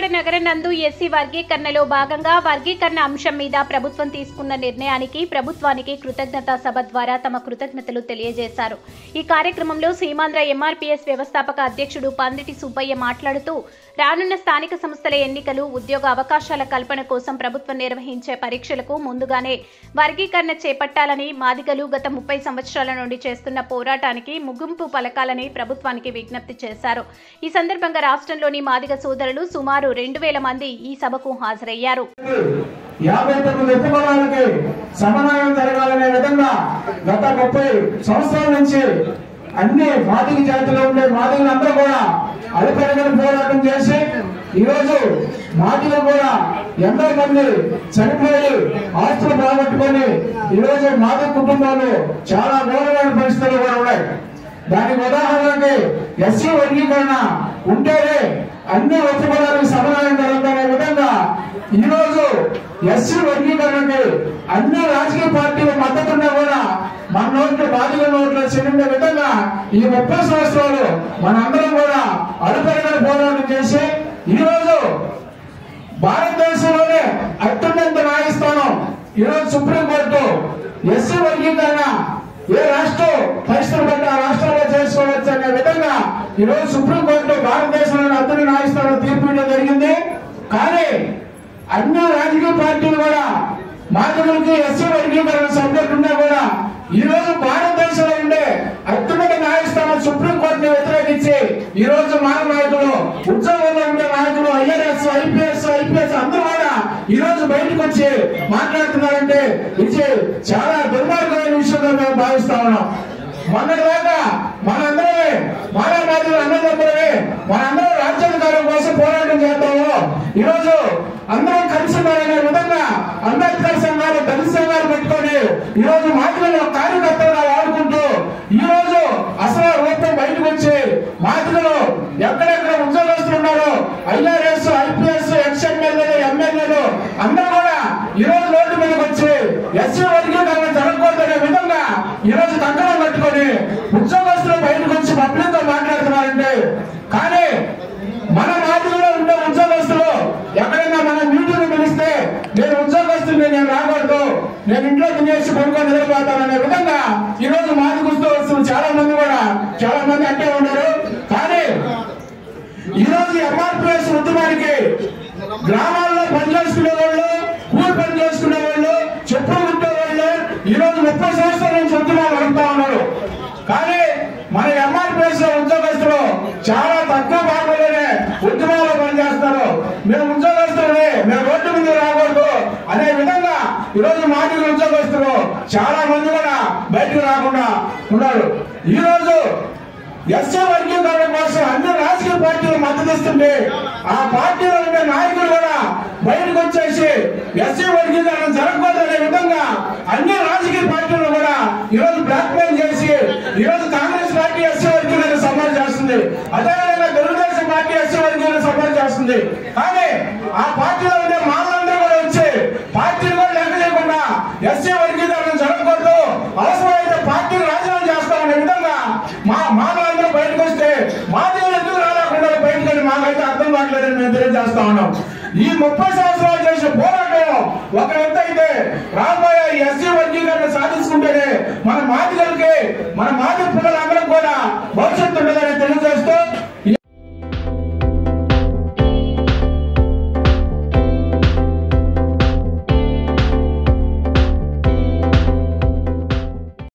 విజయవాడ నగర నందు ఎస్సీ వర్గీకరణలో భాగంగా వర్గీకరణ అంశం మీద ప్రభుత్వం తీసుకున్న నిర్ణయానికి ప్రభుత్వానికి కృతజ్ఞతా సభ ద్వారా తమ కృతజ్ఞతలు తెలియజేశారు। ఈ కార్యక్రమంలో సీమాంధ్ర ఎంఆర్పీఎస్ వ్యవస్థాపక అధ్యక్షుడు పందిటి సుబ్బయ్య మాట్లాడుతూ రానున్న స్థానిక సంస్థల ఎన్నికలు ఉద్యోగ అవకాశాల కల్పన కోసం ప్రభుత్వం నిర్వహించే పరీక్షలకు ముందుగానే వర్గీకరణ చేపట్టాలని, మాదిగలు గత 30 సంవత్సరాల నుండి చేస్తున్న పోరాటానికి ముగింపు పలకాలని ప్రభుత్వానికి విజ్ఞప్తి చేశారు। ఈ సందర్భంగా రాష్ట్రంలోని మాదిగ సోదరులు సుమారు 2000 మంది ఈ సభకు హాజరయ్యారు। 59 ఉపకులాలకి సమన్వయం జరగాలనే విధంగా గత 30 సంవత్సరాల నుంచి అన్ని మాదిగ జాతిలో ఉండే మాదిగలందరూ కూడా అలుపెరగని పోరాటం చేసి ఈ రోజు మాదిగలు కూడా ఎంతో మంది చనిపోయి ఆస్తులు పోగొట్టుకొని ఈ రోజు మాదిగ కుటుంబాలు చాలా ఘోరమైన పరిస్థితులు కూడా ఉన్నాయి। దానికి ఉదాహరణకి ఎస్సీ వర్గీకరణ ఉంటేనే అన్ని ఉపకులాలకు సమన్వయం జరుగుతున్న విధంగా ఈ రోజు ఎస్సీ వర్గీకరణకి అన్ని రాజకీయ పార్టీల మద్దతున్నా కూడా మన నోట్లో బాధితుల నోట్లో చెల్లిండే విధంగా ఈ 30 సంవత్సరాలు మనందరం కూడా అడుపెరగని పోరాటం చేసి ఈ రోజు భారతదేశంలోనే అత్యున్నత న్యాయస్థానం ఈ రోజు సుప్రీంకోర్టు ఎస్సీ వర్గీకరణ ఏ రాష్ట్రం పరిస్థితులు బట్టి ఆ రాష్ట్రంలో చేసుకోవచ్చు అనే విధంగా ఈ రోజు సుప్రీంకోర్టు భారతదేశంలోని అత్యున్నత న్యాయస్థానం తీర్పు ఇవ్వడం జరిగింది। కానీ అన్ని రాజకీయ పార్టీలు కూడా మాదిగలకి ఎస్సీ వర్గీకరణ సబ్జెక్ట్ ఉన్నా కూడా ఈ రోజు భారతదేశంలో ఉండే అత్యున్నత న్యాయస్థానం సుప్రీంకోర్టుని వ్యతిరేకించి ఈ రోజు మన నాయకులు, ఉద్యోగంలో ఉండే నాయకులు, ఐఆర్ఎస్, ఐపీఎస్ అందరూ కూడా ఈ రోజు బయటకు వచ్చి మాట్లాడుతున్నారంటే ఇది చాలా దుర్మార్గమైన విషయంగా మేము భావిస్తా ఉన్నాం। మొన్నటిదాకా మనందరమే మానవాదులు అన్నదమ్ములమే మనందరం రాజ్యాధికారం కోసం పోరాటం చేద్దాము, ఈ రోజు అందరం కలిసి అనే విధంగా అంబేద్కర్ సంఘాలు, దళిత సంఘాలు పెట్టుకొని ఈ రోజు మాదిగలు కార్యకర్తలుగా వాడుకుంటూ ఈ రోజు అసలు రూపం బయటకు వచ్చి మాదిగలు ఎక్కడెక్కడ ఉద్యోగస్తులు ఉన్నారో ఐఆర్ఎస్, ఐపీఎస్, ఎక్స్ఎమ్మెల్యేలు, ఎమ్మెల్యేలు అందరూ కూడా ఈ రోజు రోడ్డు మీదకి వచ్చి ఎస్సీ వర్గీకరణ జరగకూడదనే విధంగా ఈ రోజు కంకణం కట్టుకొని ఉద్యోగస్తులు బయటకు వచ్చి పబ్లిక్ గా మాట్లాడుతున్నారంటే, కానీ మన మాదిగలో ఉండే ఉద్యోగస్తులు ఎక్కడైనా మన మీటింగ్ పిలిస్తే నేను ఉద్యోగస్తులు నేను రాకూడదు, నేను ఇంట్లో తినేసి కొనుక్కొని నిలబడతాననే విధంగా ఈ రోజు మాదిగ ఉద్యోగస్తులు చాలా మంది అంటే ఉన్నారు। కానీ ఈ రోజు ఎంఆర్పీఎస్ ఉద్యమానికి గ్రామాల్లో పనిచేసుకునే వాళ్ళు, కూలి పని చేసుకునే వాళ్ళు, చెప్పులు కుట్టే వాళ్ళు ఈ రోజు 30 సంవత్సరాల నుంచి ఉద్యమాలు నడుపుతా ఉన్నారు। కానీ మన ఎంఆర్పీఎస్ ఉద్యోగస్తులు చాలా తక్కువ భాగంలోనే ఉద్యమాల్లో పనిచేస్తారు। మేము ఉద్యోగస్తులే, మేము రోడ్డు మీద రాకూడదు అనే విధంగా ఈ రోజు మాదిగ ఉద్యోగస్తులు చాలా మంది కూడా బయటకు రాకుండా ఉన్నారు। ఈ రోజు ఎస్సీ వర్గీకరణ కోసం అన్ని రాజకీయ పార్టీలు మద్దతు ఇస్తుంటే ఆ పార్టీలో ఉండే నాయకులు కూడా బయటకు వచ్చేసి ఎస్సీ వర్గీకరణ జరగకూడదనే విధంగా అన్ని రాజకీయ పార్టీలు కూడా ఈ రోజు బ్లాక్ మెయిల్ చేసి ఈ రోజు కాంగ్రెస్ పార్టీ ఎస్సీ వర్గీకరణ సపోర్ట్ చేస్తుంది, అదేవిధంగా తెలుగుదేశం పార్టీ ఎస్సీ వర్గీకరణ సపోర్ట్ చేస్తుంది। కానీ ఆ పార్టీలో ఉండే మానవులందరూ కూడా వచ్చి పార్టీలు కూడా లెక్క చేయకుండా ఎస్సీ వర్గీకరణ జరగకూడదు, అవసరమైతే పార్టీలు రాజీనామా చేస్తామనే విధంగా మానవులందరూ బయటకు వస్తే మాదిగలు ఎందుకు రాకుండా బయటకు మాకైతే అర్థం కావట్లేదని మేము తెలియజేస్తా ఉన్నాం। ఈ 30 సంవత్సరాలు చేసిన పోరాటం ఒక ఎత్తు అయితే రాబోయే ఎస్సీ వర్గీకరణ సాధించుకుంటేనే మన మాదిగలకి, మన మాదిగ పిల్లలు